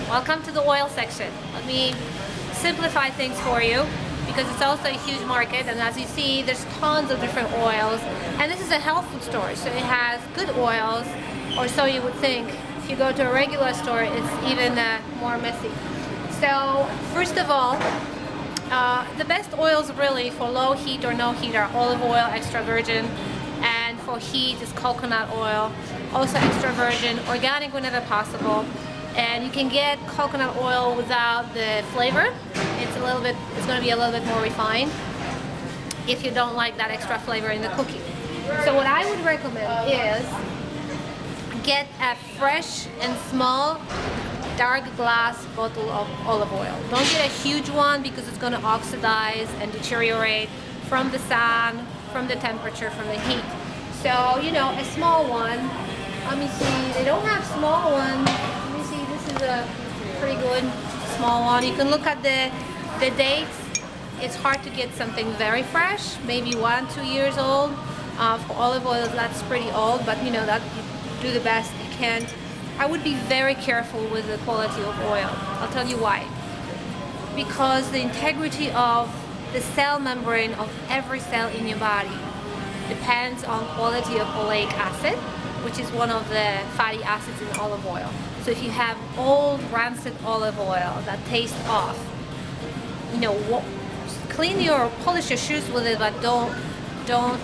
Welcome to the oil section. Let me simplify things for you because it's also a huge market, and as you see there's tons of different oils, and this is a health food store, so it has good oils, or so you would think. If you go to a regular store, it's even more messy. So first of all, the best oils really for low heat or no heat are olive oil, extra virgin, and for heat is coconut oil, also extra virgin, organic whenever possible. And you can get coconut oil without the flavor. It's going to be a little bit more refined if you don't like that extra flavor in the cookie. So what I would recommend is get a fresh and small dark glass bottle of olive oil. Don't get a huge one because it's going to oxidize and deteriorate from the sun, from the temperature, from the heat. So, you know, a small one. Let me see, they don't have small ones. Let me see, this is a pretty good small one. You can look at the dates. It's hard to get something very fresh, maybe 1-2 years old. For olive oil, that's pretty old, but you know, that you do the best you can. I would be very careful with the quality of oil. I'll tell you why. Because the integrity of the cell membrane of every cell in your body depends on quality of oleic acid, which is one of the fatty acids in olive oil. So if you have old rancid olive oil that tastes off, you know, clean your, polish your shoes with it, but don't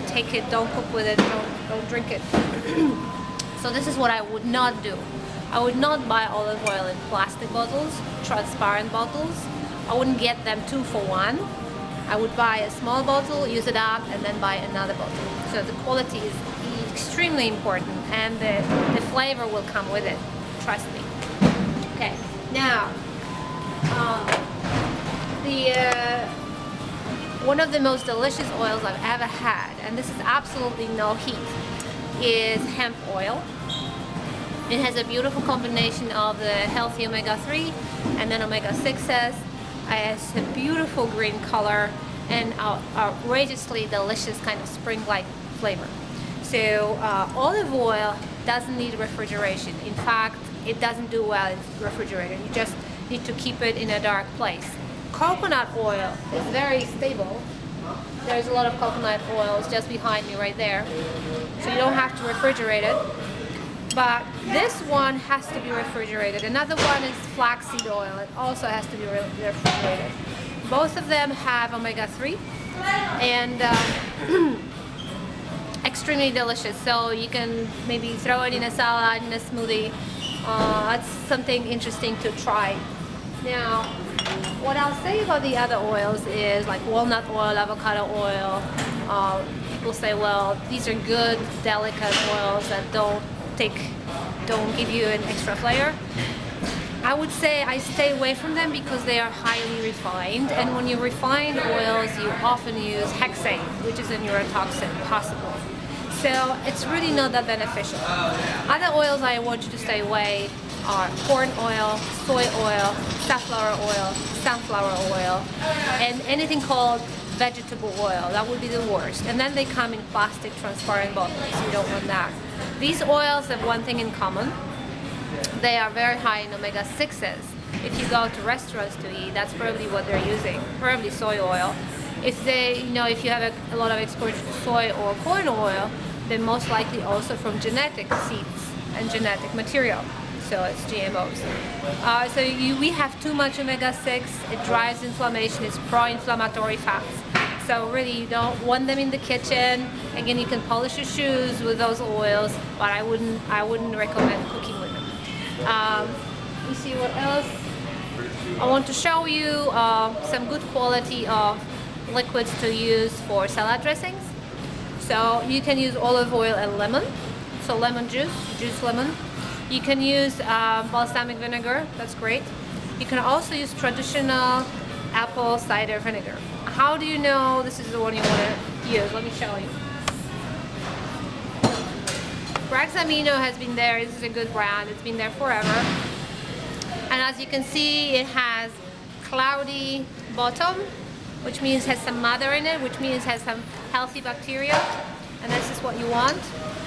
take it, don't cook with it, don't drink it. So this is what I would not do. I would not buy olive oil in plastic bottles, transparent bottles. I wouldn't get them 2 for 1. I would buy a small bottle, use it up, and then buy another bottle. So the quality is extremely important, and the flavor will come with it. Trust me. Okay, now one of the most delicious oils I've ever had, and this is absolutely no heat, is hemp oil. It has a beautiful combination of the healthy omega-3 and then omega-6s. It has a beautiful green color and outrageously delicious kind of spring-like flavor. So olive oil doesn't need refrigeration. In fact, it doesn't do well in refrigerator. You just need to keep it in a dark place. Coconut oil is very stable. There's a lot of coconut oils just behind me right there. So you don't have to refrigerate it. But this one has to be refrigerated. Another one is flaxseed oil. It also has to be refrigerated. Both of them have omega-3 and extremely delicious. So you can maybe throw it in a salad, in a smoothie. That's something interesting to try. Now, what I'll say about the other oils is like walnut oil, avocado oil. People say, well, these are good, delicate oils that don't give you an extra flavor. I would say I stay away from them because they are highly refined, and when you refine oils you often use hexane, which is a neurotoxin possible. So it's really not that beneficial. Other oils I want you to stay away are corn oil, soy oil, safflower oil, sunflower oil, and anything called vegetable oil. That would be the worst. And then they come in plastic transparent bottles. You don't want that. These oils have one thing in common. They are very high in omega-6s. If you go to restaurants to eat, that's probably what they're using, probably soy oil. If you have a lot of exposure to soy or corn oil, they're most likely also from genetic seeds and genetic material. So it's GMOs. We have too much omega-6. It drives inflammation. It's pro-inflammatory fats. So really, you don't want them in the kitchen. Again, you can polish your shoes with those oils, but I wouldn't recommend cooking with them. Let me see what else. I want to show you some good quality of liquids to use for salad dressings. So you can use olive oil and lemon. So lemon juice lemon. You can use balsamic vinegar. That's great. You can also use traditional apple cider vinegar. How do you know this is the one you want to use? Let me show you. Bragg's Amino has been there. This is a good brand. It's been there forever. And as you can see, it has cloudy bottom, which means it has some mother in it, which means it has some healthy bacteria. And this is what you want.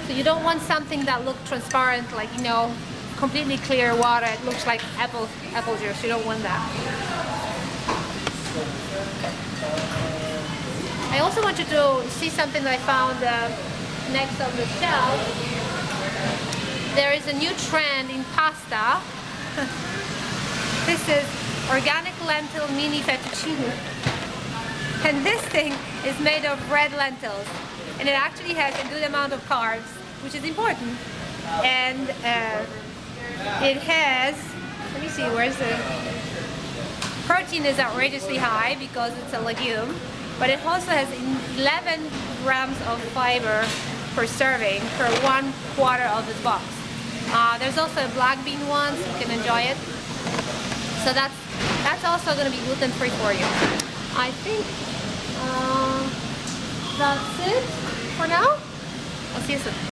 So you don't want something that looks transparent, like, completely clear water. It looks like apple juice. You don't want that. I also want you to see something that I found next on the shelf. There is a new trend in pasta. This is organic lentil mini fettuccine. And this thing is made of red lentils. And it actually has a good amount of carbs, which is important. And it has, let me see, where's the... Protein is outrageously high because it's a legume. But it also has 11 grams of fiber per serving per 1/4 of this box. There's also a black bean one, so you can enjoy it. So that's also going to be gluten-free for you. I think that's it for now. I'll see you soon.